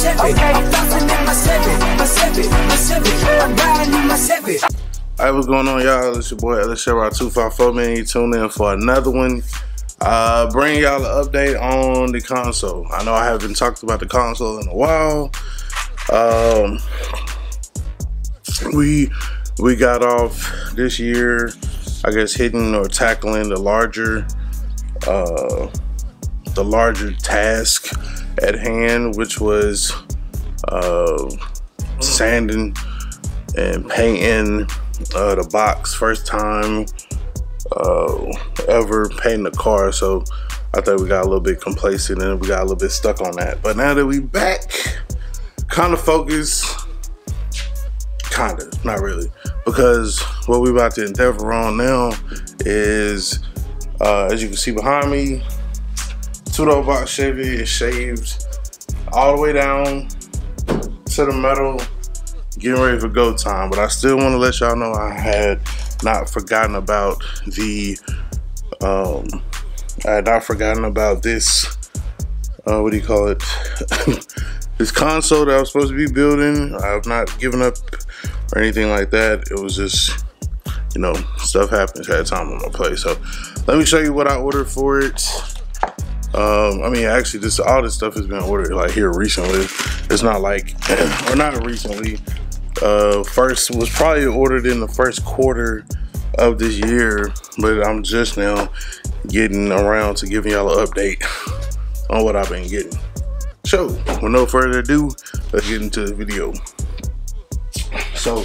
Chevy. I'm flossing in my Chevy. I'm riding in my Chevy. Alright, what's going on, y'all? It's your boy Chevy254. Man, you tune in for another one. Bring y'all an update on the console. I know I haven't talked about the console in a while. We got off this year, I guess, hitting or tackling the larger task at hand, which was sanding and painting the box. First time ever painting a car, so I thought we got a little bit complacent and we got a little bit stuck on that. But now that we back, kind of focused, kind of, not really, because what we about to endeavor on now is, as you can see behind me, two-door box Chevy is shaved all the way down to the metal, getting ready for go time. But I still want to let y'all know I had not forgotten about the this what do you call it, this console that I was supposed to be building. I have not given up or anything like that. It was just, you know, stuff happens, had time on my plate. So let me show you what I ordered for it. I mean, actually, all this stuff has been ordered like here recently. It's not like, or not recently. First was probably ordered in the first quarter of this year, but I'm just now getting around to giving y'all an update on what I've been getting. So, with no further ado, let's get into the video. So,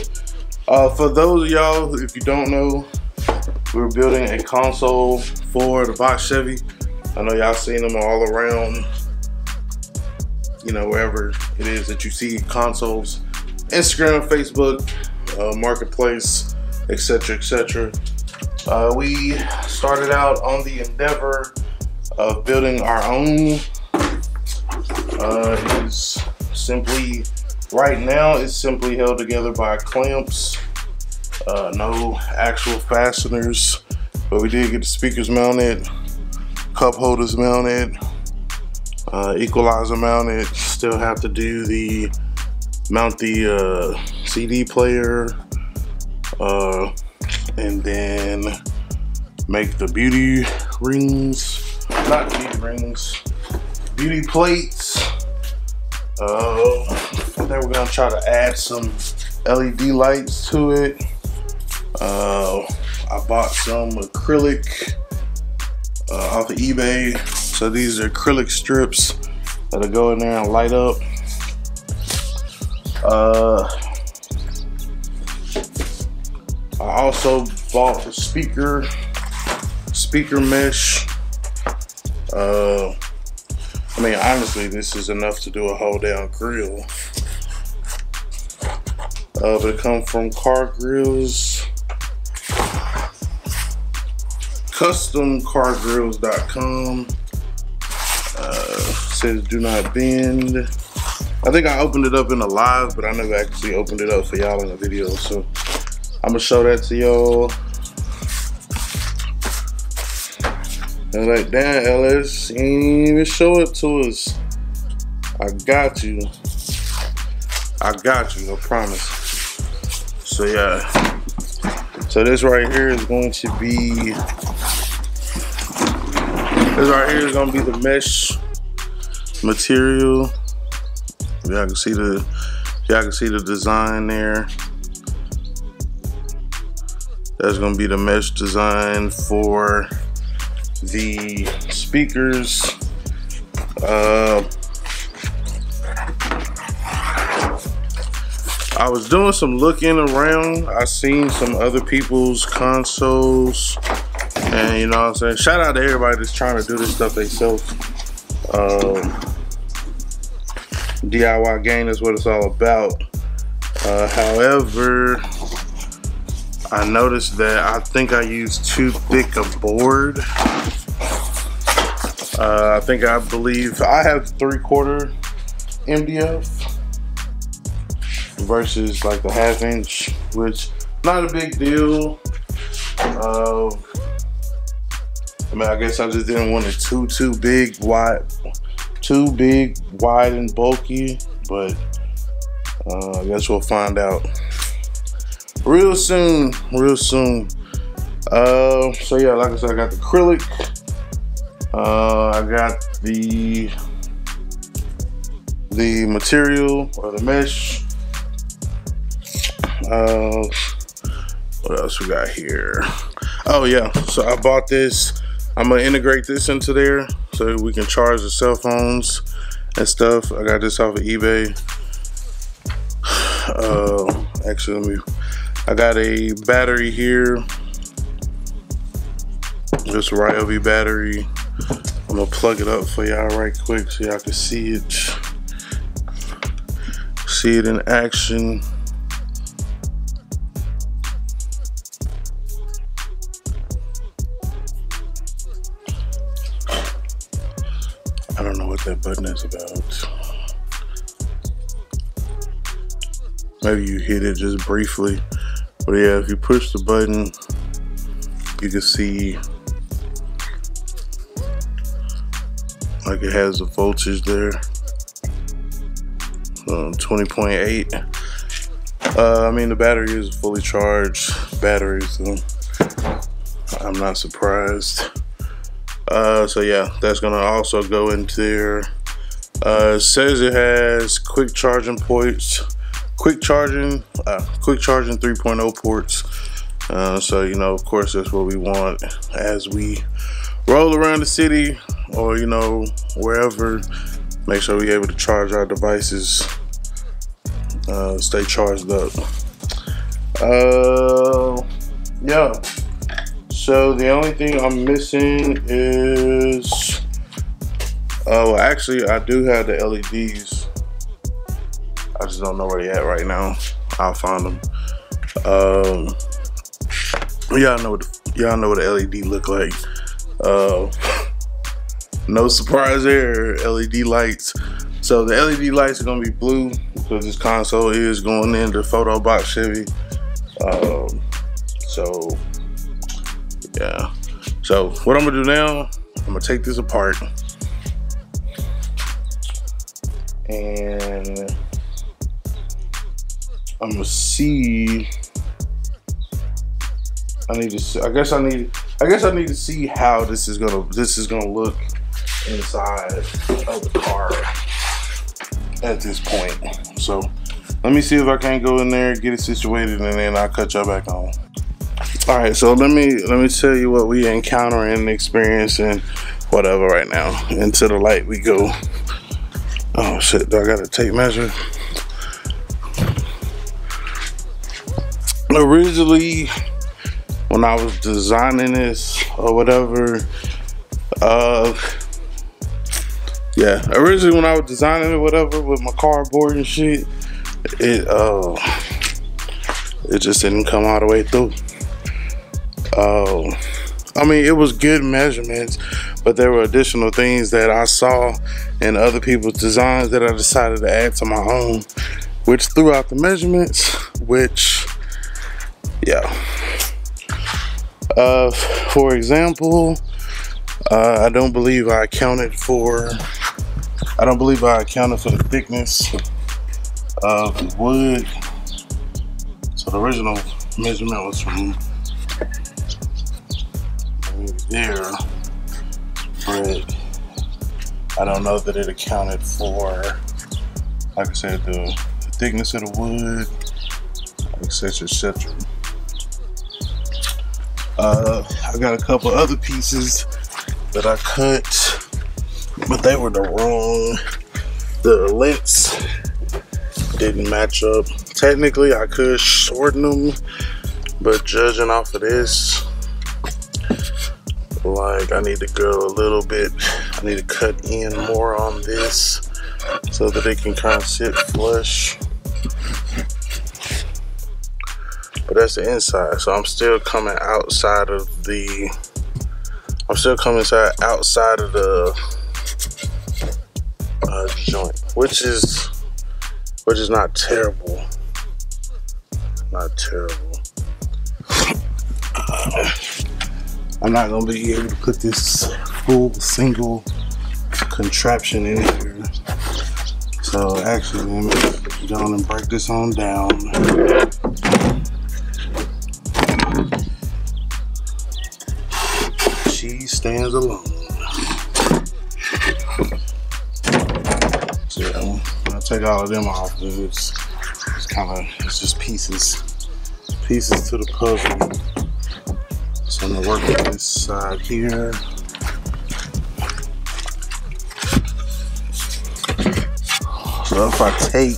for those of y'all, if you don't know, we're building a console for the box Chevy. I know y'all seen them all around, you know, wherever it is that you see consoles, Instagram, Facebook, Marketplace, etc., etc. We started out on the endeavor of building our own. It is simply, right now, it's simply held together by clamps, no actual fasteners, but we did get the speakers mounted, cup holders mounted, equalizer mounted. Still have to do mount the CD player, and then make the beauty rings, not beauty rings, beauty plates. And then we're gonna try to add some LED lights to it. I bought some acrylic off of eBay. So these are acrylic strips that'll go in there and light up. I also bought a speaker mesh. I mean, honestly, this is enough to do a whole down grill. But it comes from Car Grills, customcargrills.com. Says do not bend. I think I opened it up in a live, but I never actually opened it up for y'all in the video, so I'm gonna show that to y'all. And like, damn, LS, you ain't even show it to us. I got you, I promise. So yeah, so this right here is going to be, the mesh material. Y'all can see the design there. That's gonna be the mesh design for the speakers. I was doing some looking around. I seen some other people's consoles, and you know what I'm saying, shout out to everybody that's trying to do this stuff themselves. DIY game is what it's all about. However, I noticed that I think I used too thick a board. I believe I have 3/4 MDF versus like the 1/2 inch, which not a big deal. I mean, I guess I just didn't want it too big, wide and bulky. but I guess we'll find out real soon. So yeah, like I said, I got the acrylic. I got the material or the mesh. What else we got here? Oh yeah, so I bought this. I'm gonna integrate this into there so we can charge the cell phones and stuff. I got this off of eBay. Actually, I got a battery here. This Ryobi battery. I'm gonna plug it up for y'all right quick so y'all can see it. See it in action. I don't know what that button is about. Maybe you hit it just briefly. But yeah, if you push the button, you can see like it has the voltage there. 20.8. I mean, the battery is a fully charged battery, so I'm not surprised. So yeah, that's gonna also go into there. It says it has quick charging ports, quick charging 3.0 ports. So you know, of course, that's what we want as we roll around the city, or you know, wherever. Make sure we're able to charge our devices, stay charged up. Yeah. So the only thing I'm missing is, well, actually I do have the LEDs. I just don't know where they at right now. I'll find them. Y'all know what the LED look like. No surprise there, LED lights. So the LED lights are gonna be blue because this console is going into photo box Chevy. So yeah. So what I'm gonna do now, I'm gonna take this apart and I'm gonna see. I guess I need to see how this is gonna look inside of the car at this point. So let me see if I can't go in there, get it situated, and then I'll cut y'all back on. All right, so let me tell you what we encountering and experiencing, whatever, right now. Into the light we go. Oh shit, do I got a tape measure? Originally, when I was designing this or whatever, yeah, originally when I was designing it, whatever, with my cardboard and shit, it just didn't come all the way through. I mean, it was good measurements, but there were additional things that I saw in other people's designs that I decided to add to my own, which threw out the measurements, which, yeah. For example, I don't believe I accounted for the thickness of the wood. So the original measurement was from there, but I don't know that it accounted for, like I said, the thickness of the wood, etc., etc. I got a couple other pieces that I cut, but they were the lengths didn't match up. Technically I could shorten them, but judging off of this, like, I need to go a little bit, I need to cut in more on this so that it can kind of sit flush. But that's the inside, so I'm still coming outside of the, joint, which is not terrible. I'm not gonna be able to put this full single contraption in here, So actually, let me go on and break this on down. She stands alone. So yeah, I'll take all of them off. It's just pieces to the puzzle. So I'm gonna work with this side here. So if I take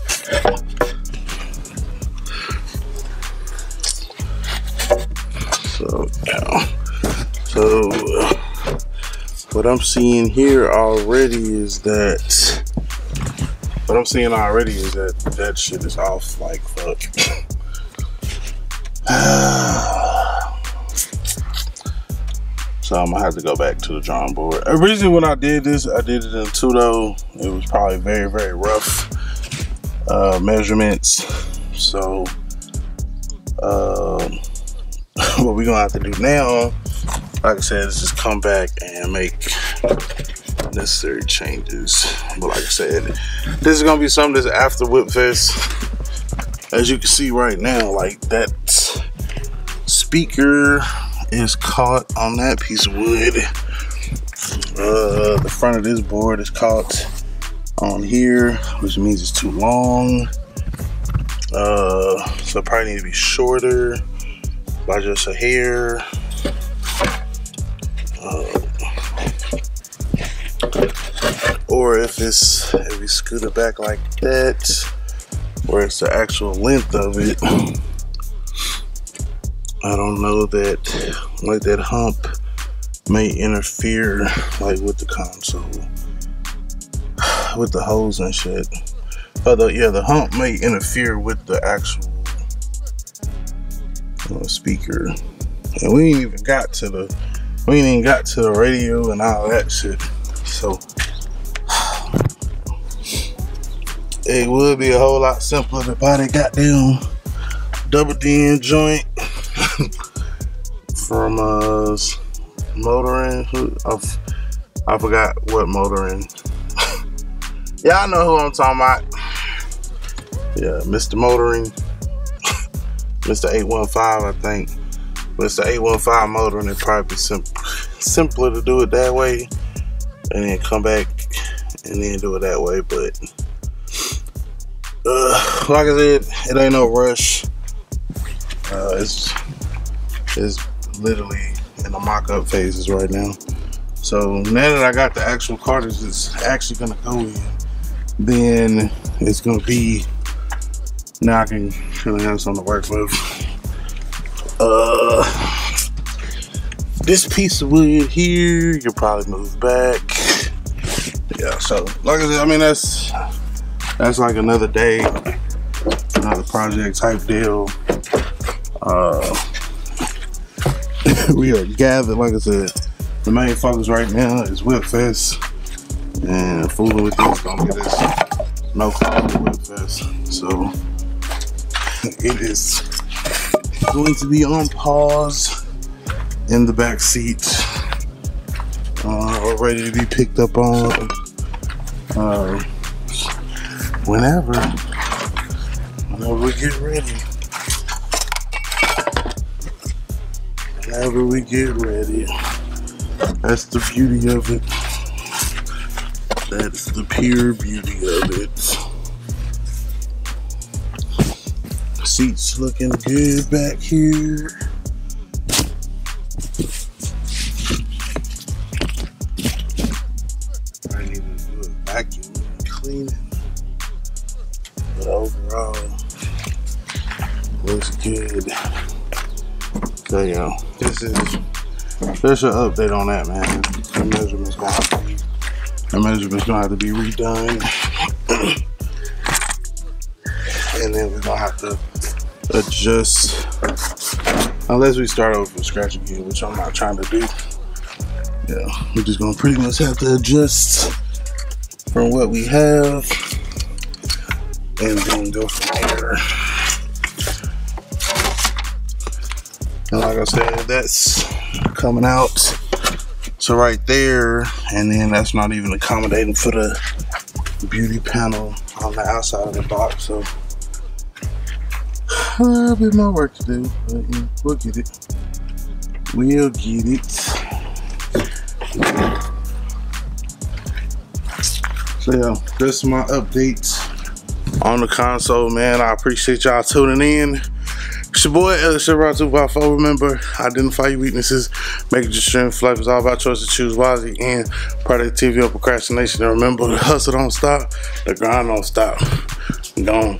what I'm seeing here already is that that shit is off like fuck. So I'm gonna have to go back to the drawing board. Originally when I did this, I did it in Tudo. It was probably very, very rough measurements. So what we're gonna have to do now, like I said, is just come back and make necessary changes. But like I said, this is gonna be something that's after Whip Fest. As you can see right now, like that speaker is caught on that piece of wood. The front of this board is caught on here, which means it's too long. So it probably need to be shorter by just a hair. Or if we scoot it back like that, where it's the actual length of it, I don't know that, like that hump may interfere like with the console, with the hose and shit. Although yeah, the hump may interfere with the actual speaker. And we ain't even got to the radio and all that shit. So it would be a whole lot simpler to buy that goddamn double DN joint from Motoring. I forgot what Motoring. Y'all know who I'm talking about. Yeah, Mr. Motoring. Mr. 815, I think. Mr. 815 Motoring, it'd probably be simpler to do it that way and then come back and then do it that way. But like I said, it ain't no rush. It's literally in the mock-up phases right now. So now that I got the actual cartridge that's actually gonna go in, then it's gonna be, now I can kind of have something to work with. This piece of wood here, you'll probably move back. Yeah, so like I said, I mean that's like another day, another project type deal. We are gathered, like I said, the main focus right now is Whip Fest, and fooling with this gonna get us no problem with Whip Fest. So it is going to be on pause in the back seat, ready to be picked up on whenever we get ready. Whenever we get ready. That's the beauty of it. That's the pure beauty of it. Seats looking good back here. I need to do a vacuum and cleaning. But overall, looks good. So yeah, there's an update on that, man. The measurements gonna have to be redone. And then we're gonna have to adjust, unless we start over from scratch again, which I'm not trying to do. Yeah, we're just gonna pretty much have to adjust from what we have and then go from there. And like I said, that's coming out to right there, and then that's not even accommodating for the beauty panel on the outside of the box, so a little bit more work to do, but yeah, we'll get it. We'll get it. So yeah, that's my updates on the console, man. I appreciate y'all tuning in. It's your boy, Chevy 254. Remember, identify your weaknesses, make it your strength. Life is all about choice to choose wisely and productivity or procrastination. And remember, the hustle don't stop, the grind don't stop. Gone.